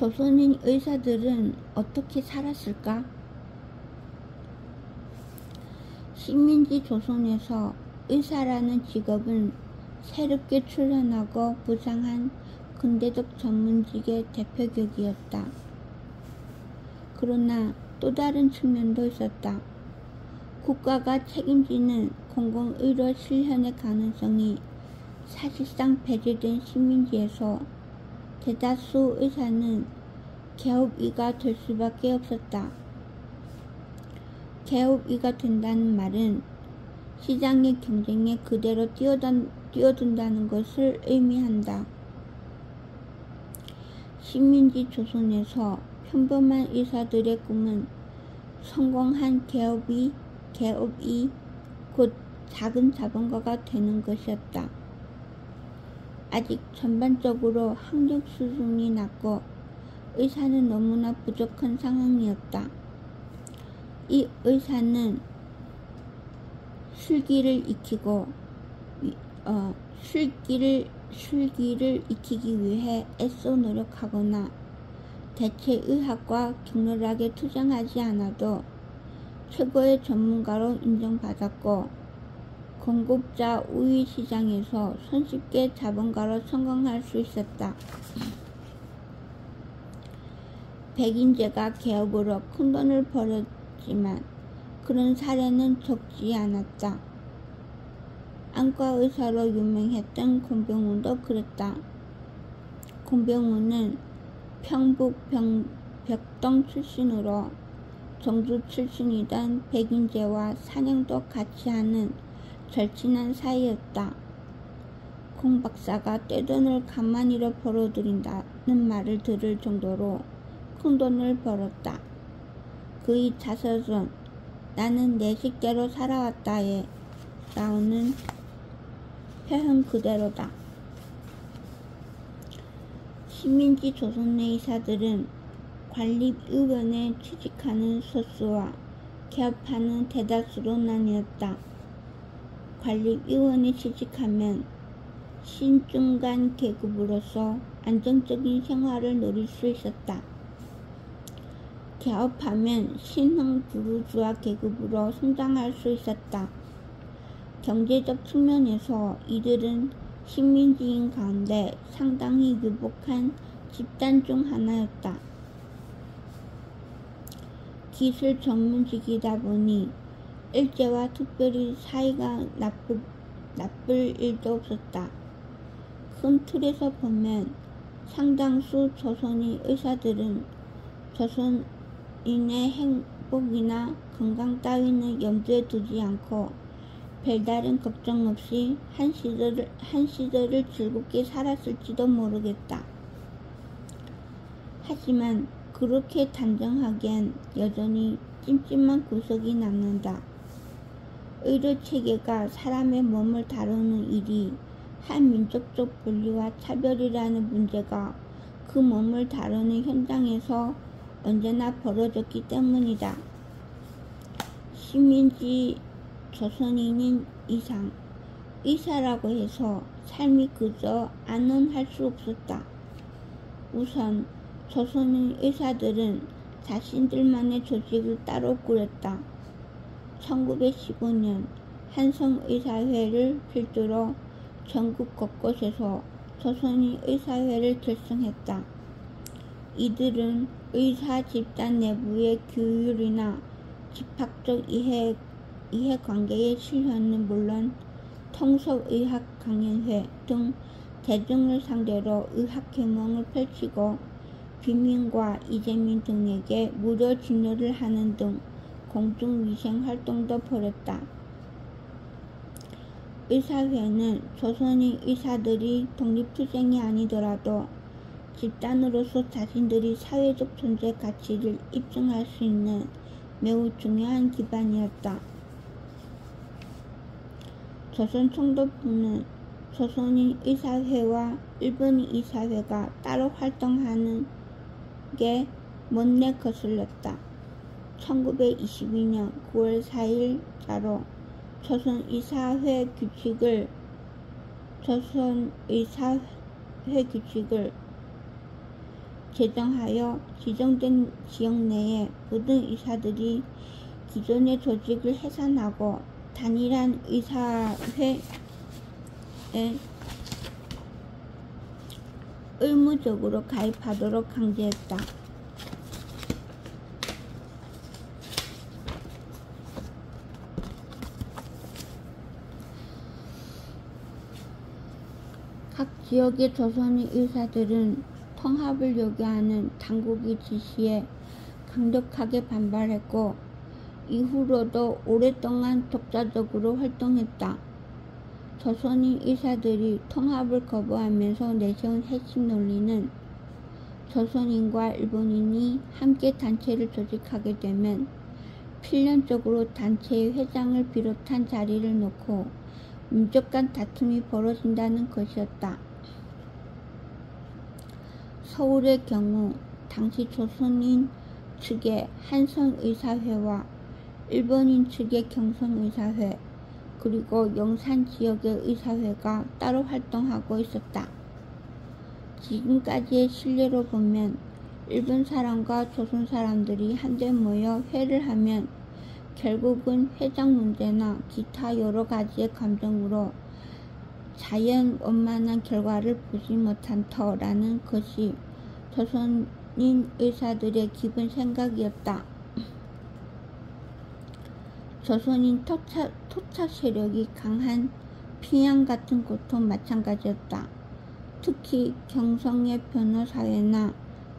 조선인 의사들은 어떻게 살았을까? 식민지 조선에서 의사라는 직업은 새롭게 출현하고 부상한 근대적 전문직의 대표격이었다. 그러나 또 다른 측면도 있었다. 국가가 책임지는 공공의료 실현의 가능성이 사실상 배제된 식민지에서 대다수 의사는 개업의가 될 수밖에 없었다. 개업의가 된다는 말은 시장의 경쟁에 그대로 뛰어든다는 것을 의미한다. 식민지 조선에서 평범한 의사들의 꿈은 성공한 개업의, 곧 작은 자본가가 되는 것이었다. 아직 전반적으로 학력 수준이 낮고 의사는 너무나 부족한 상황이었다. 이 의사는 술기를 익히기 위해 애써 노력하거나 대체 의학과 격렬하게 투쟁하지 않아도 최고의 전문가로 인정받았고 공급자 우위 시장에서 손쉽게 자본가로 성공할 수 있었다. 백인제가 개업으로 큰돈을 벌었지만 그런 사례는 적지 않았다. 안과의사로 유명했던 공병훈도 그랬다. 공병훈은 평북 벽동 출신으로 정주 출신이던 백인제와 사냥도 같이 하는 절친한 사이였다. 공 박사가 떼돈을 가만히로 벌어들인다는 말을 들을 정도로 큰돈을 벌었다. 그의 자서전 나는 내 식대로 살아왔다에 나오는 표현 그대로다. 식민지 조선 내 의사들은 관립의원에 취직하는 소수와 개업하는 대다수로 나뉘었다. 관립의원에 취직하면 신중간 계급으로서 안정적인 생활을 누릴 수 있었다. 개업하면 신흥 부르주아 계급으로 성장할 수 있었다. 경제적 측면에서 이들은 식민지인 가운데 상당히 유복한 집단 중 하나였다. 기술 전문직이다 보니 일제와 특별히 사이가 나쁠 일도 없었다. 큰 틀에서 보면 상당수 조선인 의사들은 조선인의 행복이나 건강 따위는 염두에 두지 않고 별다른 걱정 없이 한 시절을 즐겁게 살았을지도 모르겠다. 하지만 그렇게 단정하기엔 여전히 찜찜한 구석이 남는다. 의료체계가 사람의 몸을 다루는 일이 한 민족적 분리와 차별이라는 문제가 그 몸을 다루는 현장에서 언제나 벌어졌기 때문이다. 식민지 조선인인 이상 의사라고 해서 삶이 그저 안온할 수 없었다. 우선 조선인 의사들은 자신들만의 조직을 따로 꾸렸다. 1915년 한성의사회를 필두로 전국 곳곳에서 조선인 의사회를 결성했다. 이들은 의사 집단 내부의 규율이나 집학적 이해관계의 실현은 물론 통속의학 강연회 등 대중을 상대로 의학 계몽을 펼치고 빈민과 이재민 등에게 무료 진료를 하는 등 공중위생 활동도 벌였다. 의사회는 조선인 의사들이 독립투쟁이 아니더라도 집단으로서 자신들이 사회적 존재 가치를 입증할 수 있는 매우 중요한 기반이었다. 조선 총독부는 조선인 의사회와 일본인 의사회가 따로 활동하는 게 못내 거슬렸다. 1922년 9월 4일자로 조선의사회 규칙을 제정하여 지정된 지역 내의 모든 의사들이 기존의 조직을 해산하고 단일한 의사회에 의무적으로 가입하도록 강제했다. 각 지역의 조선인 의사들은 통합을 요구하는 당국의 지시에 강력하게 반발했고 이후로도 오랫동안 독자적으로 활동했다. 조선인 의사들이 통합을 거부하면서 내세운 핵심 논리는 조선인과 일본인이 함께 단체를 조직하게 되면 필연적으로 단체의 회장을 비롯한 자리를 놓고 민족 간 다툼이 벌어진다는 것이었다. 서울의 경우 당시 조선인 측의 한성의사회와 일본인 측의 경성의사회 그리고 영산 지역의 의사회가 따로 활동하고 있었다. 지금까지의 신뢰로 보면 일본 사람과 조선 사람들이 한데 모여 회를 하면 결국은 회장 문제나 기타 여러 가지의 감정으로 자연원만한 결과를 보지 못한 터라는 것이 조선인 의사들의 기본 생각이었다. 조선인 토착 세력이 강한 평양 같은 곳도 마찬가지였다. 특히 경성의 변호사회나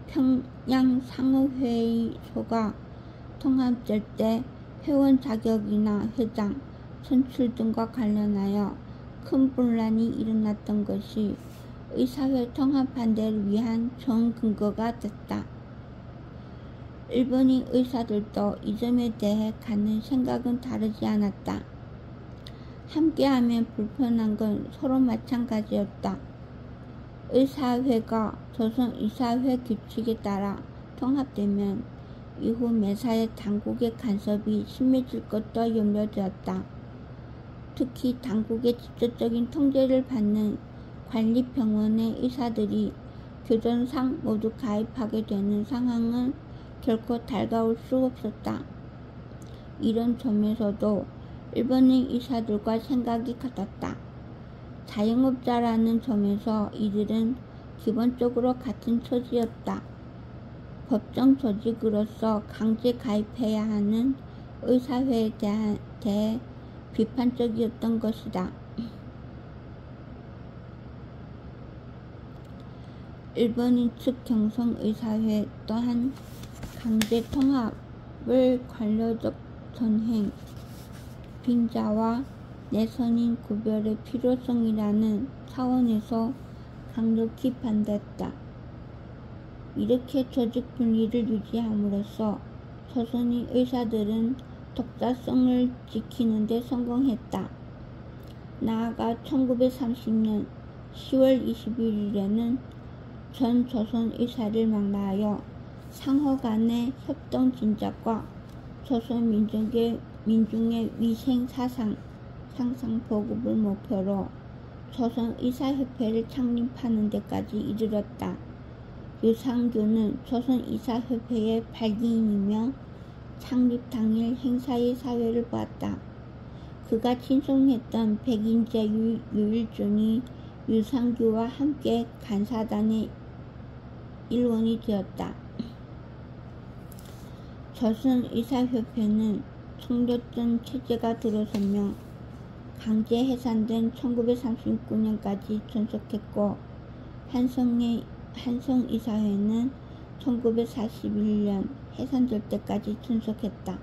평양 상업회의소가 통합될 때 회원 자격이나 회장, 선출 등과 관련하여 큰 분란이 일어났던 것이 의사회 통합 반대를 위한 좋은 근거가 됐다. 일본인 의사들도 이 점에 대해 갖는 생각은 다르지 않았다. 함께하면 불편한 건 서로 마찬가지였다. 의사회가 조선의사회 규칙에 따라 통합되면 이후 매사에 당국의 간섭이 심해질 것도 염려되었다. 특히 당국의 직접적인 통제를 받는 관립병원의 의사들이 교전상 모두 가입하게 되는 상황은 결코 달가울 수 없었다. 이런 점에서도 일본인 의사들과 생각이 같았다. 자영업자라는 점에서 이들은 기본적으로 같은 처지였다. 법정 조직으로서 강제 가입해야 하는 의사회에 대해 비판적이었던 것이다. 일본인 측 경성의사회 또한 강제 통합을 관료적 전횡, 빈자와 내선인 구별의 필요성이라는 차원에서 강력히 반대했다. 이렇게 조직 분리를 유지함으로써 조선인 의사들은 독자성을 지키는 데 성공했다. 나아가 1930년 10월 21일에는 전 조선 의사를 망라하여 상호 간의 협동 진작과 조선 민중의 위생 상상 보급을 목표로 조선 의사협회를 창립하는 데까지 이르렀다. 유상규는 조선 의사협회의 발기인이며 창립 당일 행사의 사회를 보았다. 그가 친송했던 백인제 유일준이 유상규와 함께 간사단의 일원이 되었다. 조선의사협회는 총력전 체제가 들어서며 강제 해산된 1939년까지 존속했고 한성의사회는 1941년 해산될 때까지 존속했다.